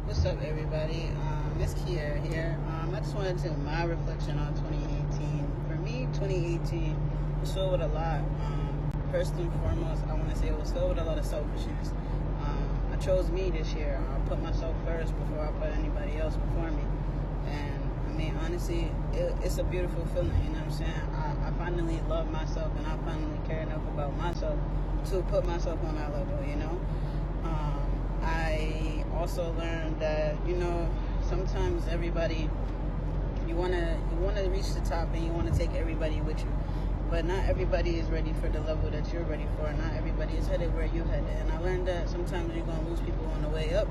What's up, everybody? It's Kiera here. I just wanted to my reflection on 2018. For me, 2018 was filled with a lot. First and foremost, I want to say it was filled with a lot of selfishness. I chose me this year. I put myself first before I put anybody else before me. And I mean, honestly, it's a beautiful feeling. You know what I'm saying? I finally love myself, and I finally care enough about myself to put myself on that level. I also learned that, sometimes everybody, you wanna reach the top and you wanna take everybody with you, but not everybody is ready for the level that you're ready for. Not everybody is headed where you headed, and I learned that sometimes you're gonna lose people on the way up,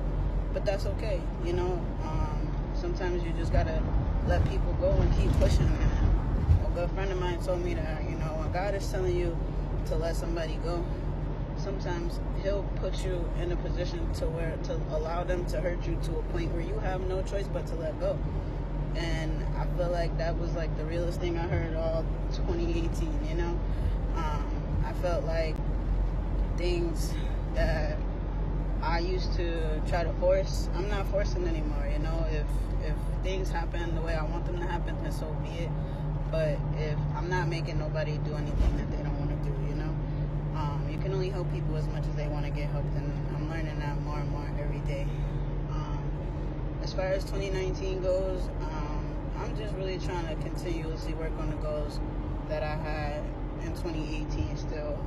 but that's okay. Sometimes you just gotta let people go and keep pushing. And a good friend of mine told me that, when God is telling you to let somebody go, sometimes he'll put you in a position to allow them to hurt you to a point where you have no choice but to let go. And I feel like that was like the realest thing I heard all 2018. I felt like things that I used to try to force, I'm not forcing anymore. If things happen the way I want them to happen, then so be it. But if I'm not making nobody do anything that they don't want to do, you can only help people as much as they want to get helped, and I'm learning that more and more every day. As far as 2019 goes, I'm just really trying to continuously work on the goals that I had in 2018 still.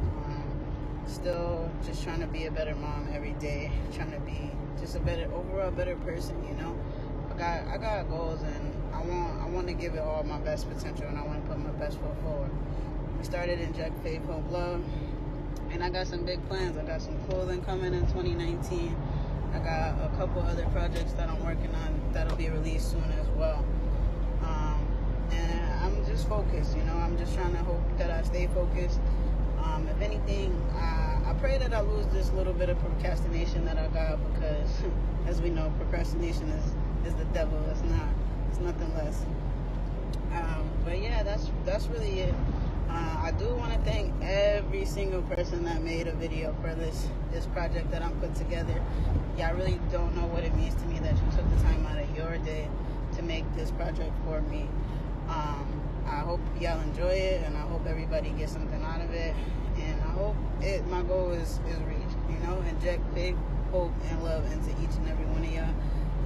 Still just trying to be a better mom every day, trying to be just a better person, I got goals, and I want to give it all my best potential, and I want to put my best foot forward. We started Inject Faith, Hope, Love, and I got some big plans. I got some clothing coming in 2019. I got a couple other projects that I'm working on that'll be released soon as well. And I'm just focused, I'm just trying to hope that I stay focused. If anything, I pray that I lose this little bit of procrastination that I got, because as we know, procrastination is the devil. It's nothing less. But yeah, that's really it. I do want to thank every single person that made a video for this project that I'm putting together. Y'all really don't know what it means to me that you took the time out of your day to make this project for me. I hope y'all enjoy it, and I hope everybody gets something out of it. And I hope my goal is reached. Inject faith, hope, and love into each and every one of y'all.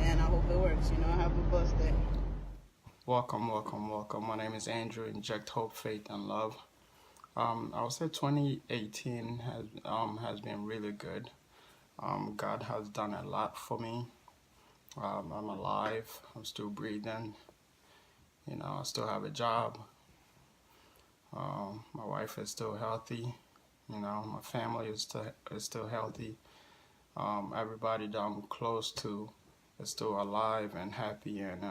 And I hope it works. Have a blessed day. Welcome. My name is Andrew. Inject hope, faith, and love. I would say 2018 has been really good. God has done a lot for me. I'm alive. I'm still breathing. I still have a job. My wife is still healthy. My family is still healthy. Everybody that I'm close to is still alive and happy and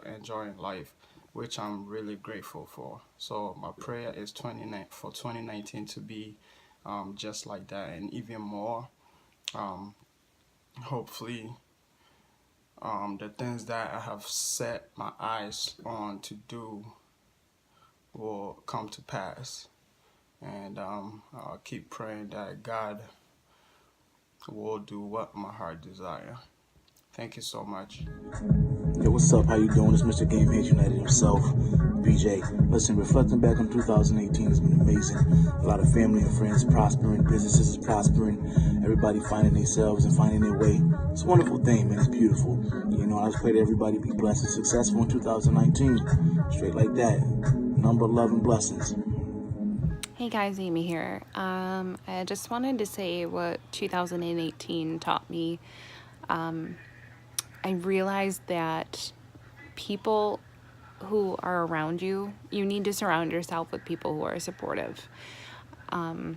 enjoying life, which I'm really grateful for. So my prayer is for 2019 to be just like that, and even more. Hopefully, the things that I have set my eyes on to do will come to pass. And I'll keep praying that God will do what my heart desire. Thank you so much. Yo, what's up? How you doing? It's Mr. Game Hands United himself, BJ. Listen, reflecting back on 2018 has been amazing. A lot of family and friends prospering, businesses is prospering, everybody finding themselves and finding their way. It's a wonderful thing, man. It's beautiful. I just pray that everybody be blessed and successful in 2019. Straight like that. Number, love, and blessings. Hey guys, Amy here. I just wanted to say what 2018 taught me. I realized that people who are around you, you need to surround yourself with people who are supportive. I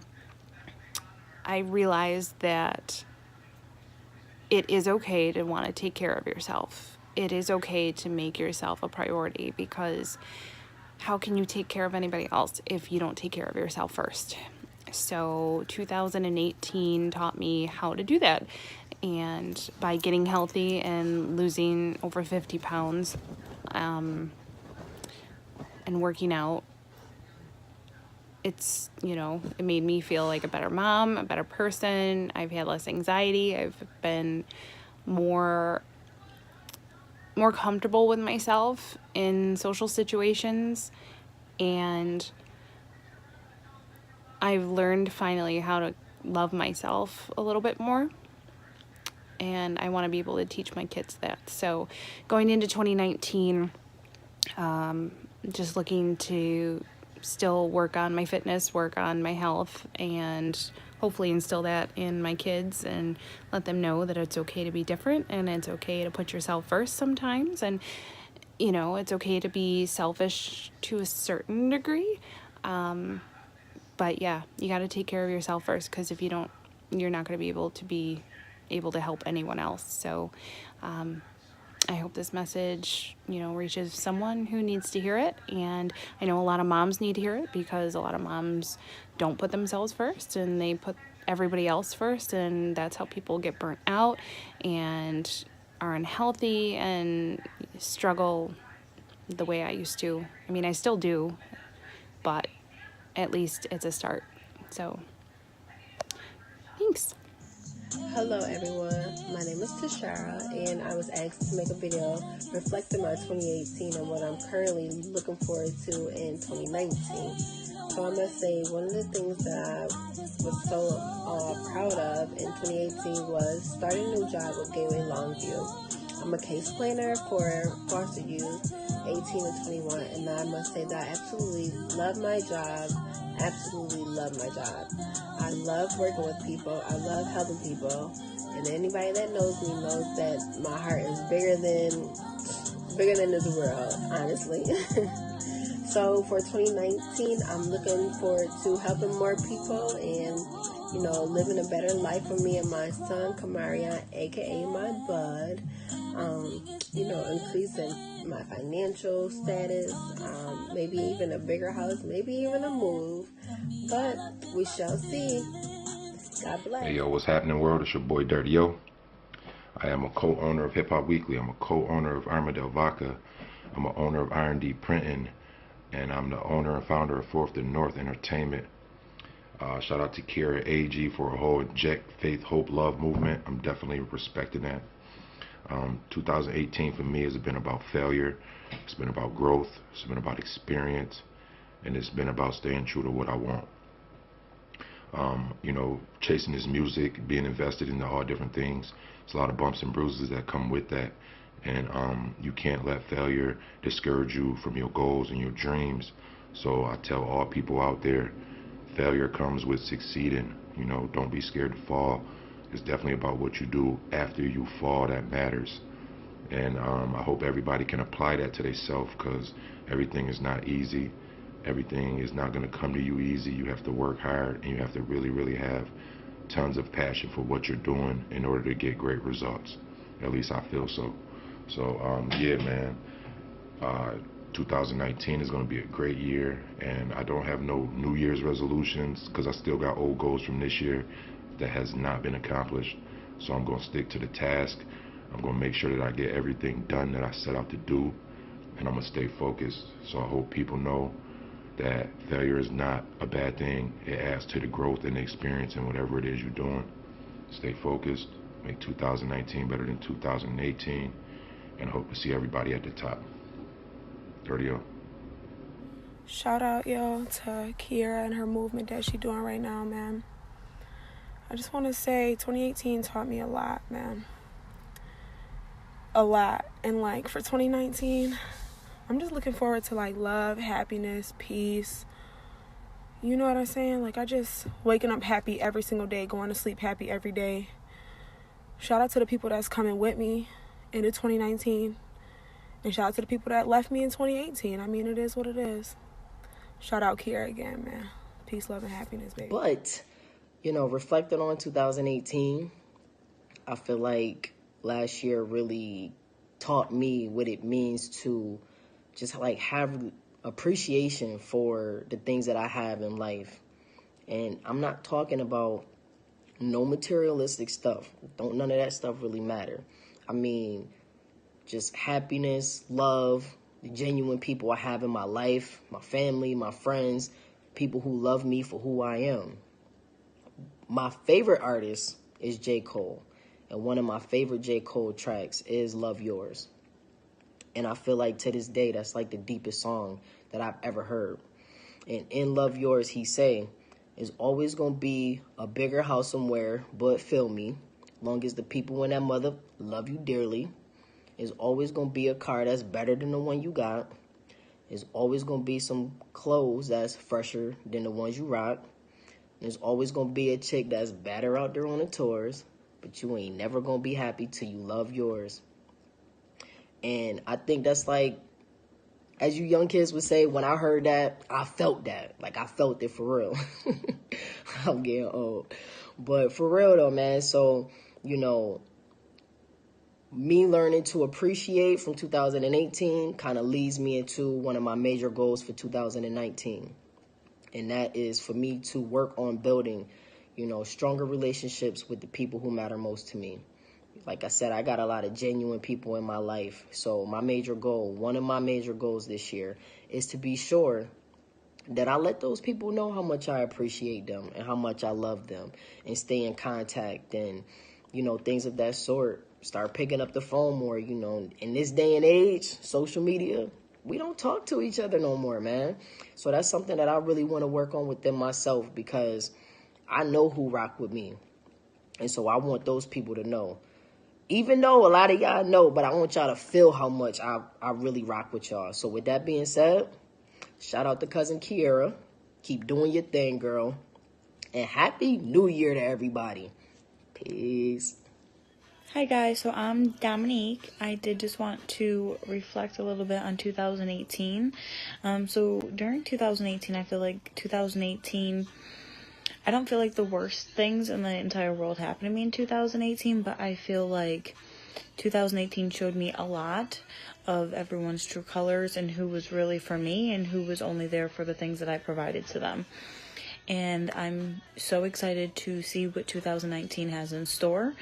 realized that it is okay to want to take care of yourself. It is okay to make yourself a priority, because how can you take care of anybody else if you don't take care of yourself first? So 2018 taught me how to do that. And by getting healthy and losing over 50 pounds and working out, it's, it made me feel like a better mom, a better person. I've had less anxiety. I've been more more comfortable with myself in social situations, and I've learned finally how to love myself a little bit more, and I want to be able to teach my kids that. So going into 2019, just looking to still work on my fitness, work on my health, and hopefully instill that in my kids and let them know that it's okay to be different and it's okay to put yourself first sometimes, and you know, it's okay to be selfish to a certain degree, but yeah, you got to take care of yourself first, because if you don't, you're not going to be able to help anyone else. So I hope this message, you know, reaches someone who needs to hear it. And I know a lot of moms need to hear it, because a lot of moms don't put themselves first and they put everybody else first. And that's how people get burnt out and are unhealthy and struggle the way I used to. I mean, I still do, but at least it's a start. So, thanks. Hello everyone, my name is Tashara, and I was asked to make a video reflecting my 2018 and what I'm currently looking forward to in 2019. So I must say, one of the things that I was so proud of in 2018 was starting a new job with Gateway Longview. I'm a case planner for foster youth 18 to 21, and I must say that I absolutely love my job. I love working with people. I love helping people. And anybody that knows me knows that my heart is bigger than this world, honestly. So for 2019, I'm looking forward to helping more people and, you know, living a better life for me and my son, Kamarion, aka my bud. You know, increasing my financial status, maybe even a bigger house, maybe even a move, but we shall see. God bless. Hey yo, what's happening world? It's your boy Dirty Yo. I am a co-owner of Hip Hop Weekly. I'm a co-owner of Armadale Vodka. I'm an owner of R&D Printing, and I'm the owner and founder of Fourth and North Entertainment. Shout out to Kira AG for a whole Inject Faith, Hope, Love movement. I'm definitely respecting that. 2018 for me has been about failure. It's been about growth. It's been about experience, and it's been about staying true to what I want. You know, chasing this music, being invested into all different things. There's a lot of bumps and bruises that come with that, and you can't let failure discourage you from your goals and your dreams. So I tell all people out there, failure comes with succeeding. You know, don't be scared to fall. It's definitely about what you do after you fall that matters. And I hope everybody can apply that to themselves, because everything is not easy. Everything is not going to come to you easy. You have to work hard, and you have to really, really have tons of passion for what you're doing in order to get great results. At least I feel so. So, yeah, man, 2019 is going to be a great year, and I don't have no New Year's resolutions, because I still got old goals from this year that has not been accomplished. So I'm going to stick to the task. I'm going to make sure that I get everything done that I set out to do, and I'm going to stay focused. So I hope people know that failure is not a bad thing. It adds to the growth and the experience in whatever it is you're doing. Stay focused, make 2019 better than 2018, and I hope to see everybody at the top. Dirty O. Shout out, yo, to Kiera and her movement that she's doing right now, man. I just want to say 2018 taught me a lot, man. A lot. And, like, for 2019, I'm just looking forward to, like, love, happiness, peace. You know what I'm saying? Like, I just waking up happy every single day, going to sleep happy every day. Shout out to the people that's coming with me into 2019. And shout out to the people that left me in 2018. I mean, it is what it is. Shout out Kiera again, man. Peace, love, and happiness, baby. But, you know, reflecting on 2018, I feel like last year really taught me what it means to just, like, have appreciation for the things that I have in life. And I'm not talking about no materialistic stuff. None of that stuff really matter. I mean, just happiness, love, the genuine people I have in my life, my family, my friends, people who love me for who I am. My favorite artist is J. Cole, and one of my favorite J. Cole tracks is Love Yours. And I feel like to this day, that's like the deepest song that I've ever heard. And in Love Yours, he say, "It's always going to be a bigger house somewhere, but feel me. Long as the people in that mother love you dearly. It's always going to be a car that's better than the one you got. There's always going to be some clothes that's fresher than the ones you rock. There's always going to be a chick that's better out there on the tours. But you ain't never going to be happy till you love yours." And I think that's like, as you young kids would say, when I heard that, I felt that. Like, I felt it for real. I'm getting old. But for real, though, man. So, you know, me learning to appreciate from 2018 kind of leads me into one of my major goals for 2019. And that is for me to work on building, you know, stronger relationships with the people who matter most to me. Like I said, I got a lot of genuine people in my life. So my major goal, one of my major goals this year, is to be sure that I let those people know how much I appreciate them and how much I love them, and stay in contact and, you know, things of that sort. Start picking up the phone more, you know. In this day and age, social media, we don't talk to each other no more, man. So that's something that I really want to work on within myself, because I know who rock with me. And so I want those people to know. Even though a lot of y'all know, but I want y'all to feel how much I really rock with y'all. So with that being said, shout out to Cousin Kiera. Keep doing your thing, girl. And Happy New Year to everybody. Peace. Hi guys, so I'm Dominique. I did just want to reflect a little bit on 2018. So during 2018, I feel like 2018, I don't feel like the worst things in the entire world happened to me in 2018, but I feel like 2018 showed me a lot of everyone's true colors and who was really for me and who was only there for the things that I provided to them. And I'm so excited to see what 2019 has in store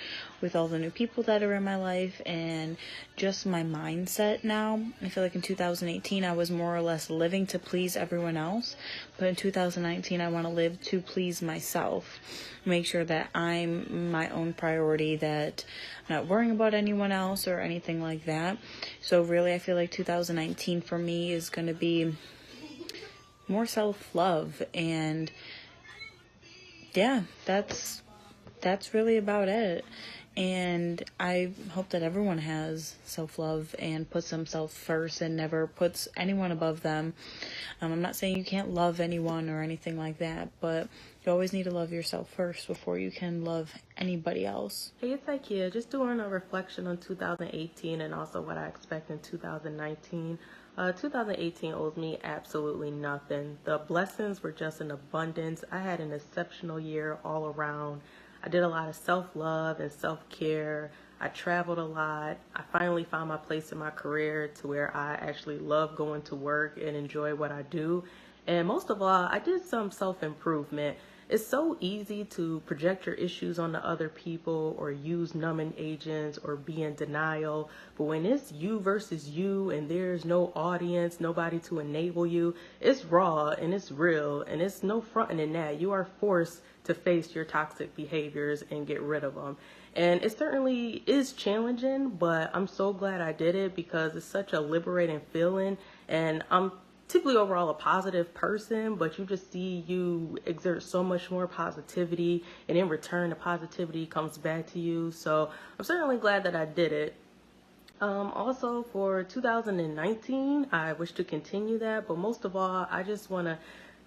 with all the new people that are in my life and just my mindset now. I feel like in 2018 I was more or less living to please everyone else, but in 2019 I want to live to please myself. Make sure that I'm my own priority, that I'm not worrying about anyone else or anything like that. So really I feel like 2019 for me is going to be more self-love, and yeah, that's really about it. And I hope that everyone has self-love and puts themselves first and never puts anyone above them. I'm not saying you can't love anyone or anything like that, but you always need to love yourself first before you can love anybody else. Hey, it's Ikea. Just doing a reflection on 2018 and also what I expect in 2019. 2018 owes me absolutely nothing. The blessings were just in abundance. I had an exceptional year all around. I did a lot of self-love and self-care. I traveled a lot. I finally found my place in my career to where I actually love going to work and enjoy what I do. And most of all, I did some self-improvement. It's so easy to project your issues onto other people or use numbing agents or be in denial. But when it's you versus you and there's no audience, nobody to enable you, it's raw and it's real and it's no fronting in that. You are forced to face your toxic behaviors and get rid of them. And it certainly is challenging, but I'm so glad I did it because it's such a liberating feeling. And I'm typically overall a positive person, but you just see you exert so much more positivity, and in return the positivity comes back to you. So I'm certainly glad that I did it. Also for 2019, I wish to continue that, but most of all I just want to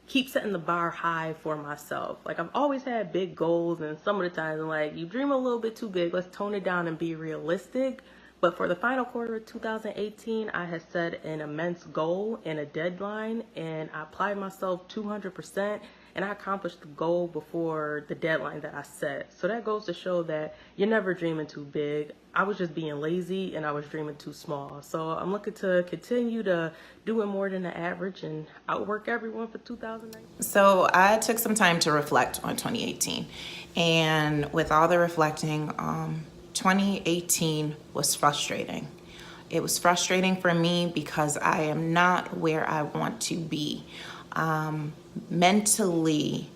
keep setting the bar high for myself. Like, I've always had big goals, and some of the times I'm like, you dream a little bit too big, let's tone it down and be realistic. But for the final quarter of 2018, I had set an immense goal and a deadline, and I applied myself 200%, and I accomplished the goal before the deadline that I set. So that goes to show that you're never dreaming too big. I was just being lazy, and I was dreaming too small. So I'm looking to continue to doing more than the average and outwork everyone for 2019. So I took some time to reflect on 2018, and with all the reflecting, 2018 was frustrating. It was frustrating for me because I am not where I want to be. Mentally,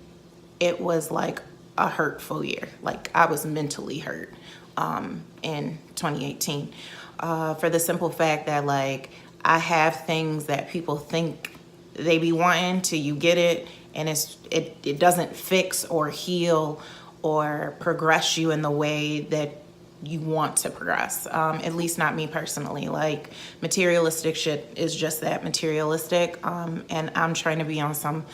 it was like a hurtful year. Like, I was mentally hurt in 2018 for the simple fact that, like, I have things that people think they be wanting till you get it, and it doesn't fix or heal or progress you in the way that you want to progress. At least not me personally. Like, materialistic shit is just that, materialistic. And I'm trying to be on some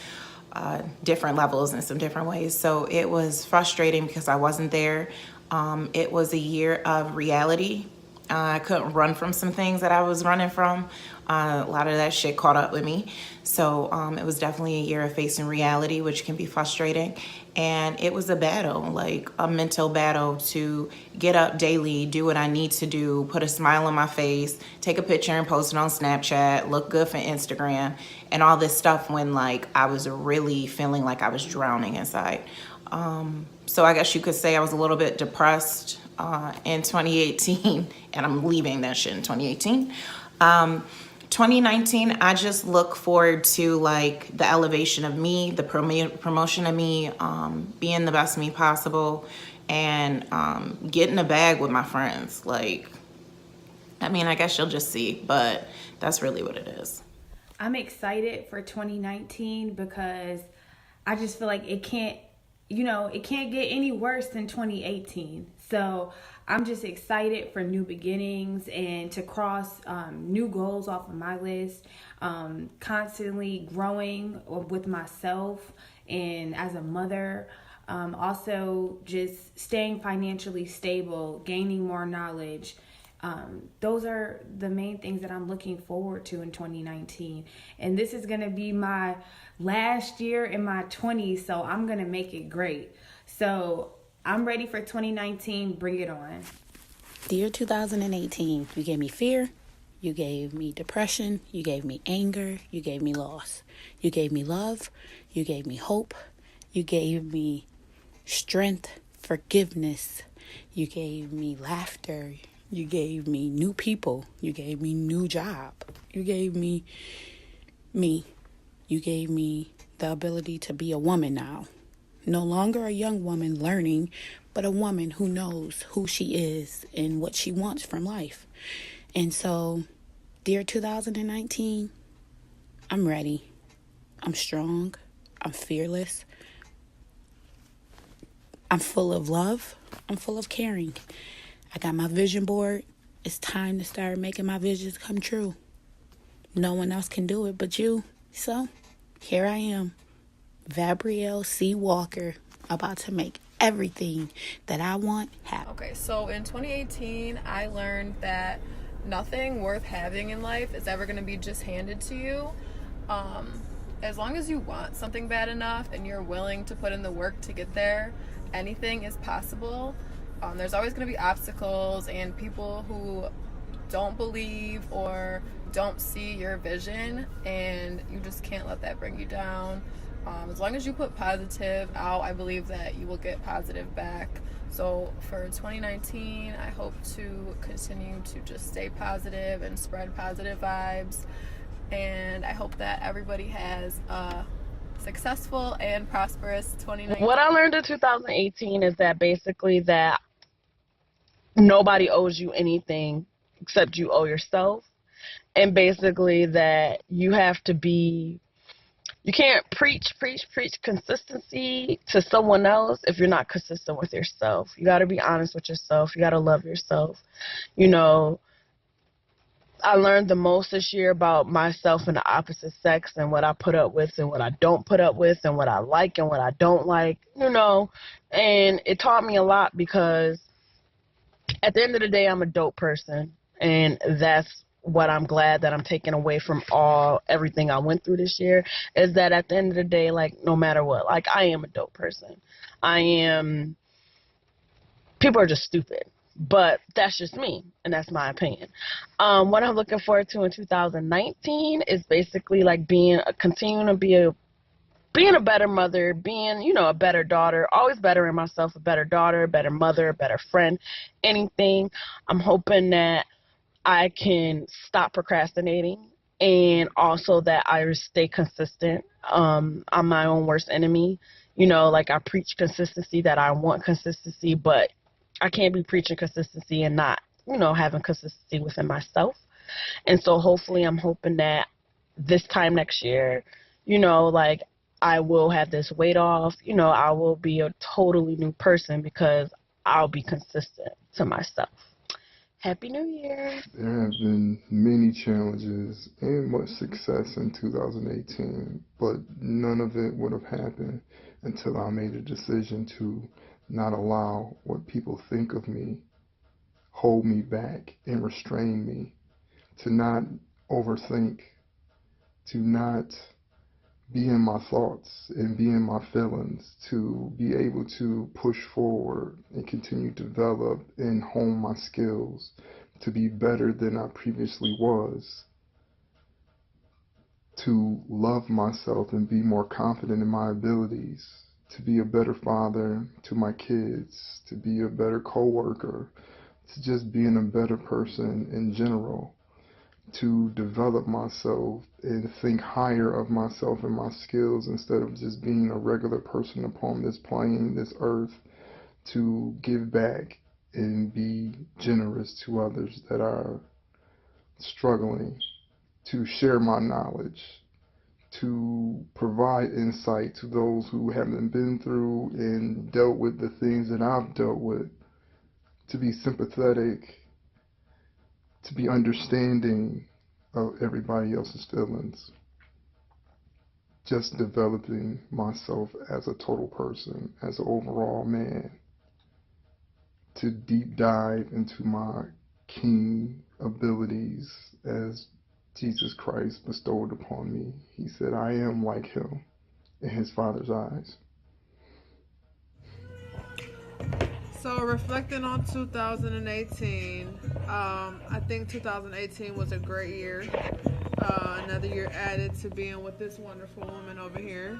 different levels in some different ways. So it was frustrating because I wasn't there. It was a year of reality. I couldn't run from some things that I was running from. A lot of that shit caught up with me. So it was definitely a year of facing reality, which can be frustrating. And it was a battle, like a mental battle, to get up daily, do what I need to do, put a smile on my face, take a picture and post it on Snapchat, look good for Instagram, and all this stuff when, like, I was really feeling like I was drowning inside. So I guess you could say I was a little bit depressed in 2018, and I'm leaving that shit in 2018. 2019, I just look forward to, like, the elevation of me, the promotion of me, being the best me possible, and getting a bag with my friends. Like, I mean, I guess you'll just see, but that's really what it is. I'm excited for 2019 because I just feel like it can't get any worse than 2018. So I'm just excited for new beginnings and to cross new goals off of my list, constantly growing with myself and as a mother, also just staying financially stable, gaining more knowledge. Those are the main things that I'm looking forward to in 2019. And this is going to be my last year in my 20s, so I'm going to make it great. So I'm ready for 2019. Bring it on. The year 2018, you gave me fear, you gave me depression, you gave me anger, you gave me loss. You gave me love, you gave me hope, you gave me strength, forgiveness, you gave me laughter, you gave me new people, you gave me new job, you gave me me. You gave me the ability to be a woman now. No longer a young woman learning, but a woman who knows who she is and what she wants from life. And so, dear 2019, I'm ready. I'm strong. I'm fearless. I'm full of love. I'm full of caring. I got my vision board. It's time to start making my visions come true. No one else can do it but you. So, here I am, Vabrielle C. Walker, about to make everything that I want happen. Okay, so in 2018, I learned that nothing worth having in life is ever going to be just handed to you. As long as you want something bad enough and you're willing to put in the work to get there, anything is possible. There's always going to be obstacles and people who don't believe or don't see your vision, and you just can't let that bring you down. As long as you put positive out, I believe that you will get positive back. So for 2019, I hope to continue to just stay positive and spread positive vibes, and I hope that everybody has a successful and prosperous 2019. What I learned in 2018 is that basically that nobody owes you anything except you owe yourself. And basically that you have to be, you can't preach consistency to someone else if you're not consistent with yourself. You got to be honest with yourself. You got to love yourself. You know, I learned the most this year about myself and the opposite sex and what I put up with and what I don't put up with and what I like and what I don't like, you know. And it taught me a lot because at the end of the day, I'm a dope person. And that's what I'm glad that I'm taking away from everything I went through this year, is that at the end of the day, like, no matter what, like, I am a dope person. People are just stupid, but that's just me, and that's my opinion. What I'm looking forward to in 2019 is basically, like, continuing to being a better mother, being, you know, a better daughter, always bettering myself, a better daughter, a better mother, a better friend, anything. I'm hoping that I can stop procrastinating, and also that I stay consistent. I'm my own worst enemy. You know, like I preach consistency, that I want consistency, but I can't be preaching consistency and not, you know, having consistency within myself. And so hopefully I'm hoping that this time next year, you know, like I will have this weight off, you know, I will be a totally new person because I'll be consistent to myself. Happy New Year. There have been many challenges and much success in 2018, but none of it would have happened until I made a decision to not allow what people think of me hold me back and restrain me, to not overthink, to not be in my thoughts and be in my feelings, to be able to push forward and continue to develop and hone my skills to be better than I previously was, to love myself and be more confident in my abilities, to be a better father to my kids, to be a better coworker, to just being a better person in general, to develop myself and think higher of myself and my skills instead of just being a regular person upon this plane, this earth, to give back and be generous to others that are struggling, to share my knowledge, to provide insight to those who haven't been through and dealt with the things that I've dealt with, to be sympathetic, to be understanding of everybody else's feelings. Just developing myself as a total person, as an overall man, to deep dive into my king abilities as Jesus Christ bestowed upon me. He said, I am like him in his Father's eyes. So reflecting on 2018, I think 2018 was a great year. Another year added to being with this wonderful woman over here.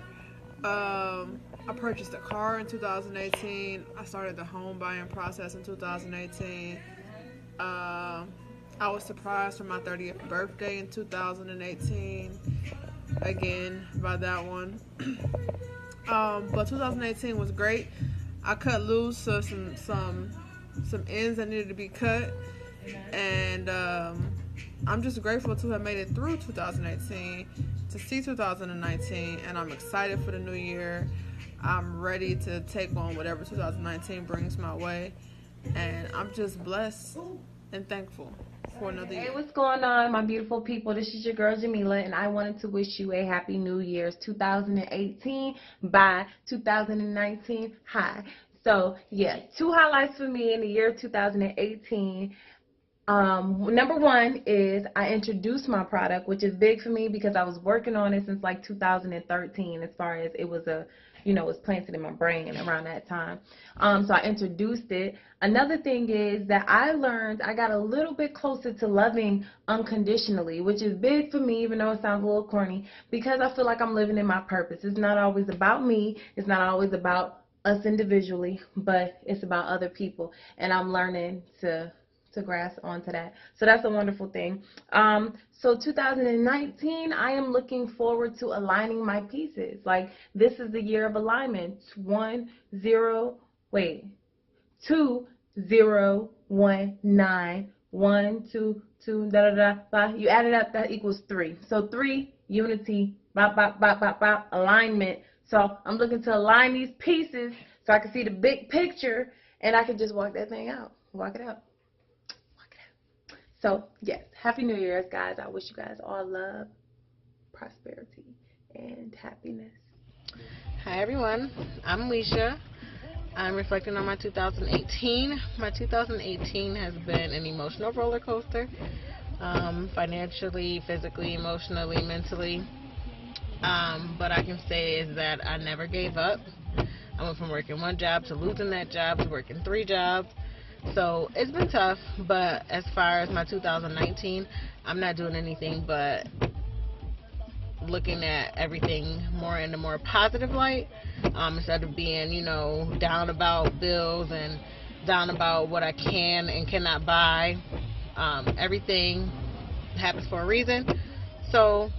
I purchased a car in 2018. I started the home buying process in 2018. I was surprised for my 30th birthday in 2018. Again, by that one. But 2018 was great. I cut loose some ends that needed to be cut, and I'm just grateful to have made it through 2018, to see 2019, and I'm excited for the new year. I'm ready to take on whatever 2019 brings my way, and I'm just blessed and thankful for another year. Hey, what's going on, my beautiful people? This is your girl Jamila, and I wanted to wish you a happy New Year's 2018 by 2019 high. So yeah, 2 highlights for me in the year 2018. Number one is I introduced my product, which is big for me because I was working on it since like 2013, as far as it was it was planted in my brain around that time. So I introduced it. Another thing is that I learned I got a little bit closer to loving unconditionally, which is big for me, even though it sounds a little corny, because I feel like I'm living in my purpose. It's not always about me. It's not always about us individually, but it's about other people. And I'm learning to grasp onto that. So that's a wonderful thing. So 2019, I am looking forward to aligning my pieces. Like, this is the year of alignment. 2 0 1 9 1 2 2 da da da da. You add it up, that equals 3. So 3, unity, bop bop bop bop bop, alignment. So I'm looking to align these pieces so I can see the big picture and I can just walk that thing out. Walk it out. So, yes, Happy New Year's, guys. I wish you guys all love, prosperity, and happiness. Hi, everyone. I'm Alicia. I'm reflecting on my 2018. My 2018 has been an emotional roller coaster, financially, physically, emotionally, mentally. But I can say is that I never gave up. I went from working 1 job to losing that job to working 3 jobs. So it's been tough, but as far as my 2019, I'm not doing anything but looking at everything more in a more positive light, instead of being, down about bills and down about what I can and cannot buy. Everything happens for a reason. So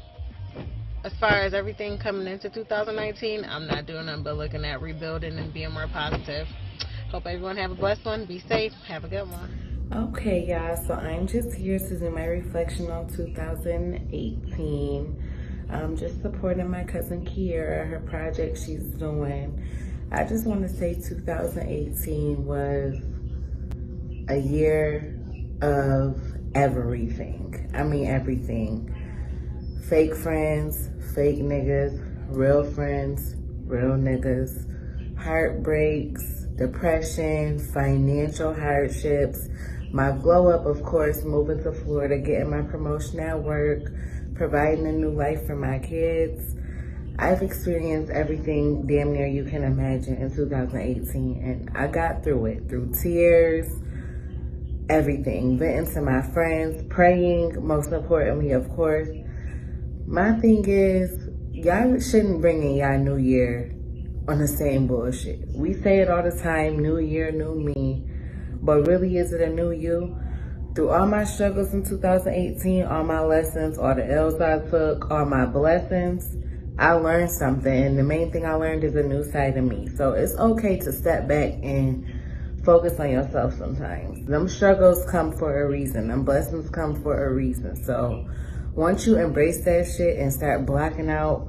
as far as everything coming into 2019, I'm not doing nothing but looking at rebuilding and being more positive. Hope everyone have a blessed one. Be safe. Have a good one. Okay, y'all, so I'm just here to do my reflection on 2018. I'm just supporting my cousin Kiera, her project she's doing. I just want to say 2018 was a year of everything. I mean, everything. Fake friends, fake niggas, real friends, real niggas, heartbreaks, depression, financial hardships, my glow up, of course, moving to Florida, getting my promotion at work, providing a new life for my kids. I've experienced everything damn near you can imagine in 2018, and I got through it, through tears, everything, venting to my friends, praying, most importantly, of course. My thing is, y'all shouldn't bring in y'all new year on the same bullshit. We say it all the time, new year, new me. But really, is it a new you? Through all my struggles in 2018, all my lessons, all the L's I took, all my blessings, I learned something. And the main thing I learned is a new side of me. So it's okay to step back and focus on yourself sometimes. Them struggles come for a reason. Them blessings come for a reason. So once you embrace that shit and start blocking out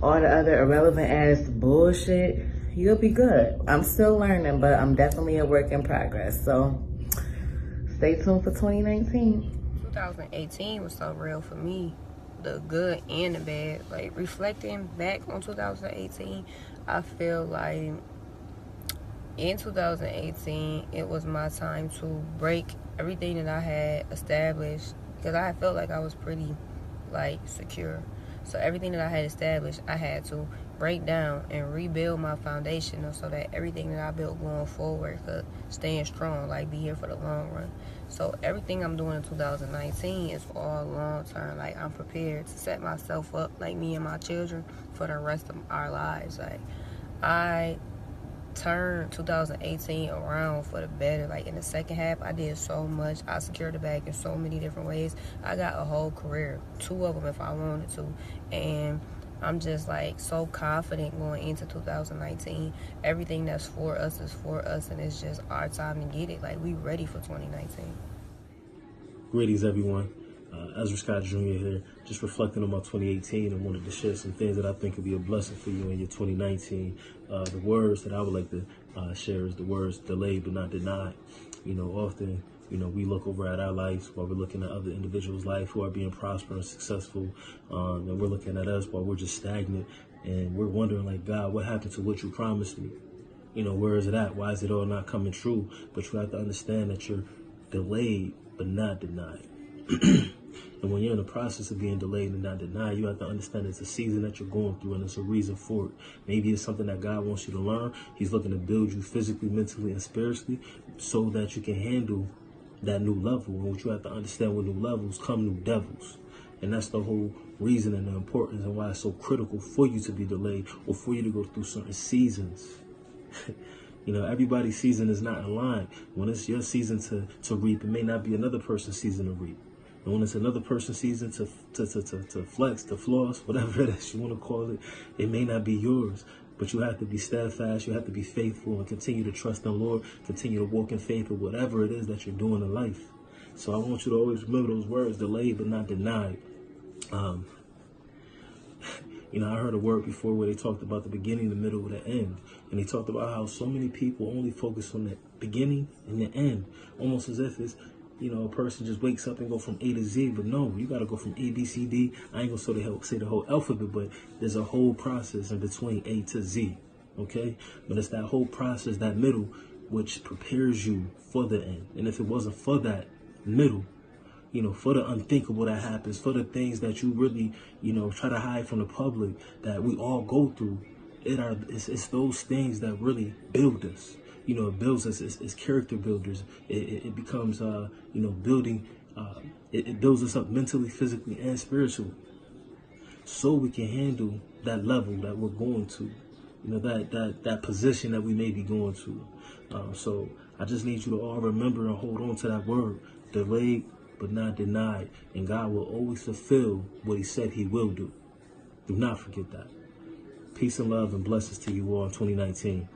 all the other irrelevant ass bullshit, you'll be good. I'm still learning, but I'm definitely a work in progress. So stay tuned for 2019. 2018 was so real for me, the good and the bad. Like, reflecting back on 2018, I feel like in 2018, it was my time to break everything that I had established, because I felt like I was pretty, like, secure. So everything that I had established, I had to break down and rebuild my foundation so that everything that I built going forward could stand strong, like be here for the long run. So everything I'm doing in 2019 is all long term. Like, I'm prepared to set myself up, like me and my children, for the rest of our lives. Like, I turned 2018 around for the better. Like, in the second half, I did so much. I secured the bag in so many different ways. I got a whole career, 2 of them if I wanted to, and I'm just like so confident going into 2019. Everything that's for us is for us, and it's just our time to get it. Like, we ready for 2019. Greetings, everyone. Ezra Scott Jr. here, just reflecting on my 2018 and wanted to share some things that I think could be a blessing for you in your 2019. The words that I would like to share is the words delayed but not denied. You know, often, you know, we look over at our lives while we're looking at other individuals' life who are being prosperous, successful, and we're looking at us while we're just stagnant, and we're wondering, like, God, what happened to what you promised me? You know, where is it at? Why is it all not coming true? But you have to understand that you're delayed but not denied. And when you're in the process of being delayed and not denied, you have to understand it's a season that you're going through, and it's a reason for it. Maybe it's something that God wants you to learn. He's looking to build you physically, mentally, and spiritually so that you can handle that new level. And what you have to understand, with new levels come new devils. And that's the whole reason and the importance and why it's so critical for you to be delayed or for you to go through certain seasons. You know, everybody's season is not in line. When it's your season to reap, it may not be another person's season to reap. And when it's another person's season to flex, to floss, whatever it is you want to call it, it may not be yours. But you have to be steadfast, you have to be faithful, and continue to trust in the Lord, continue to walk in faith with whatever it is that you're doing in life. So I want you to always remember those words, delayed but not denied. You know, I heard a word before where they talked about the beginning, the middle, and the end. And they talked about how so many people only focus on the beginning and the end, almost as if it's, you know, a person just wakes up and go from A to Z. But no, you got to go from A, B, C, D. I ain't going to say the whole alphabet, but there's a whole process in between A to Z, okay? But it's that whole process, that middle, which prepares you for the end. And if it wasn't for that middle, you know, for the unthinkable that happens, for the things that you really, you know, try to hide from the public that we all go through, it's those things that really build us. You know, it builds us. It's character builders. It becomes, you know, building. It builds us up mentally, physically, and spiritually, so we can handle that level that we're going to. You know, that position that we may be going to. So I just need you to all remember and hold on to that word, delayed but not denied, and God will always fulfill what He said He will do. Do not forget that. Peace and love and blessings to you all in 2019.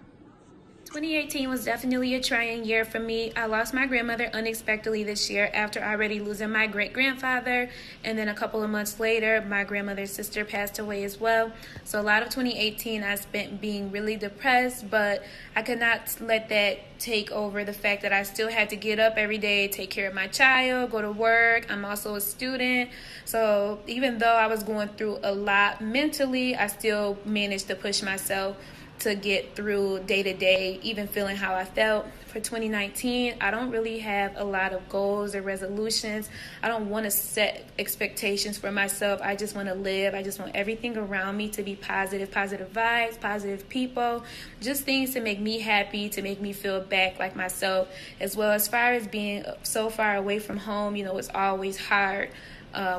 2018 was definitely a trying year for me. I lost my grandmother unexpectedly this year after already losing my great-grandfather. And then a couple of months later, my grandmother's sister passed away as well. So a lot of 2018 I spent being really depressed, but I could not let that take over the fact that I still had to get up every day, take care of my child, go to work. I'm also a student. So even though I was going through a lot mentally, I still managed to push myself to get through day to day, even feeling how I felt. For 2019, I don't really have a lot of goals or resolutions. I don't want to set expectations for myself. I just want to live. I just want everything around me to be positive vibes, positive people, just things to make me happy, to make me feel back like myself. As well, as far as being so far away from home, it's always hard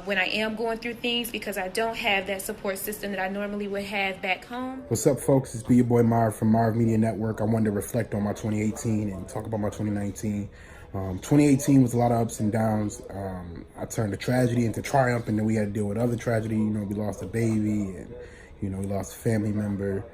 when I am going through things because I don't have that support system that I normally would have back home. What's up, folks? It's your boy Marv from Marv Media Network. I wanted to reflect on my 2018 and talk about my 2019. 2018 was a lot of ups and downs. I turned a tragedy into triumph, and then we had to deal with other tragedy. We lost a baby, and we lost a family member.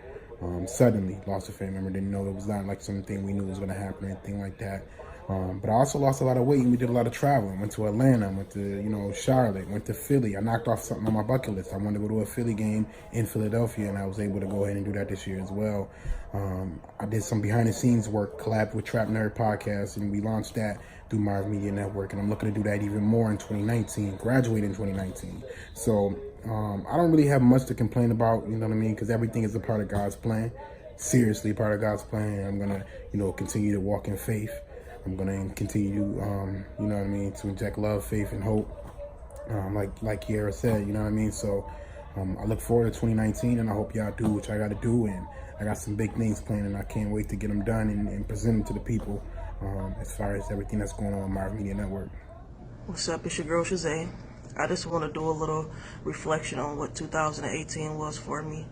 Suddenly lost a family member. Didn't know it was not like something we knew was going to happen or anything like that. But I also lost a lot of weight, and we did a lot of traveling. Went to Atlanta, went to Charlotte, went to Philly. I knocked off something on my bucket list. I wanted to go to a Philly game in Philadelphia, and I was able to go ahead and do that this year as well. I did some behind-the-scenes work, collabed with Trap Nerd Podcast, and we launched that through Marv Media Network, and I'm looking to do that even more in 2019, graduate in 2019. So I don't really have much to complain about, because everything is a part of God's plan, seriously a part of God's plan, and I'm going to, continue to walk in faith. I'm going to continue, to inject love, faith, and hope, like Kiara said, So I look forward to 2019, and I hope y'all do what y'all got to do, and I got some big things planned, and I can't wait to get them done and present them to the people as far as everything that's going on with Marv Media Network. What's up? It's your girl, Shazay. I just want to do a little reflection on what 2018 was for me.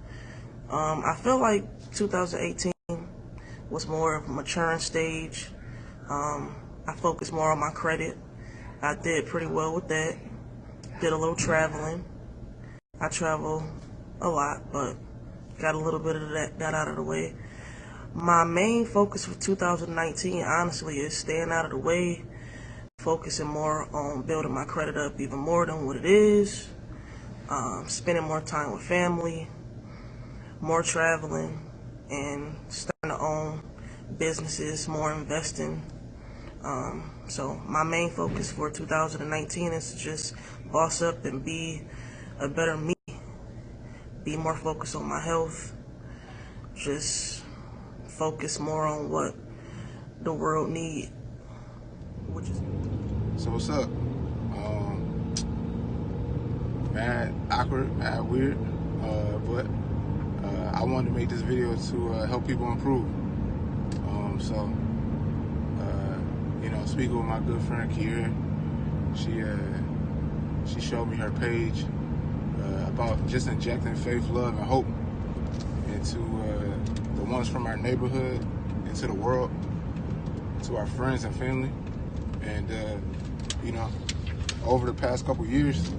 I feel like 2018 was more of a maturing stage. I focused more on my credit. I did pretty well with that. Did a little traveling. I travel a lot, but got a little bit of that out of the way. My main focus for 2019, honestly, is staying out of the way, focusing more on building my credit up even more than what it is, spending more time with family, more traveling, and starting to own businesses, more investing. So my main focus for 2019 is to just boss up and be a better me, be more focused on my health, just focus more on what the world needs, which is... So what's up? Mad awkward, mad weird, but I wanted to make this video to help people improve. Speaking with my good friend Kiera, she showed me her page about just injecting faith, love, and hope into the ones from our neighborhood, into the world, to our friends and family. And over the past couple years,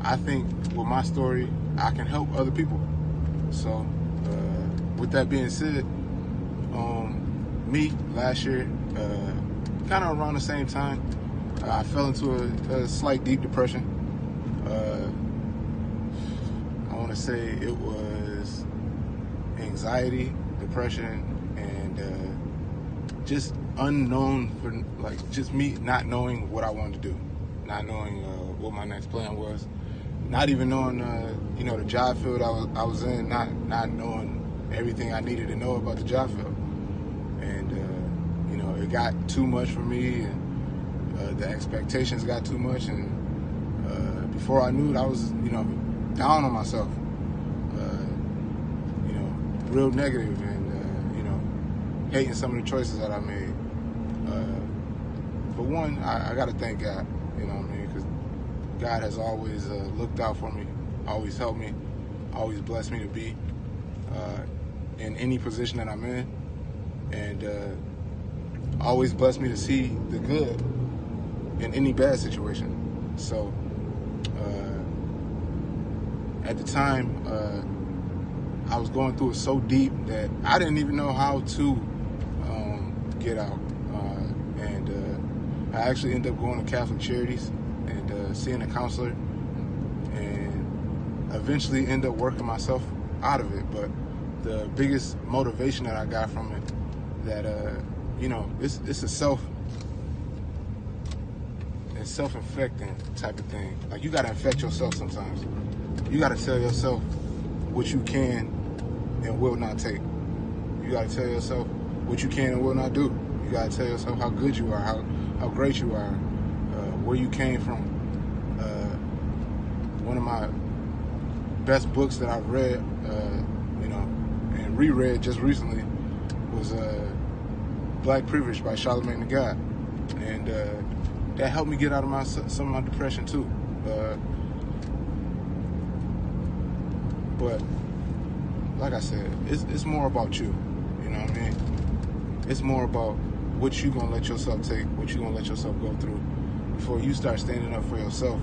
I think with my story, I can help other people. So with that being said, me last year, kind of around the same time, I fell into a slight deep depression. I want to say it was anxiety, depression, and just unknown for just me not knowing what I wanted to do, not knowing what my next plan was, not even knowing the job field I was in, not knowing everything I needed to know about the job field. And it got too much for me, and the expectations got too much, and before I knew it, I was down on myself, real negative, and hating some of the choices that I made. But one, I got to thank God, because God has always looked out for me, always helped me, always blessed me to be in any position that I'm in, and always blessed me to see the good in any bad situation. So at the time, I was going through it so deep that I didn't even know how to get out. I actually ended up going to Catholic Charities and seeing a counselor, and eventually ended up working myself out of it. But the biggest motivation that I got from it, that it's a self-infecting type of thing. Like, you gotta infect yourself sometimes. You gotta tell yourself what you can and will not take. You gotta tell yourself what you can and will not do. You gotta tell yourself how good you are, how great you are, where you came from. One of my best books that I've read, and reread just recently was Black Privilege by Charlamagne Tha God, and that helped me get out of some of my depression too. But like I said, it's more about you. You know what I mean? It's more about what you gonna let yourself take, what you gonna let yourself go through before you start standing up for yourself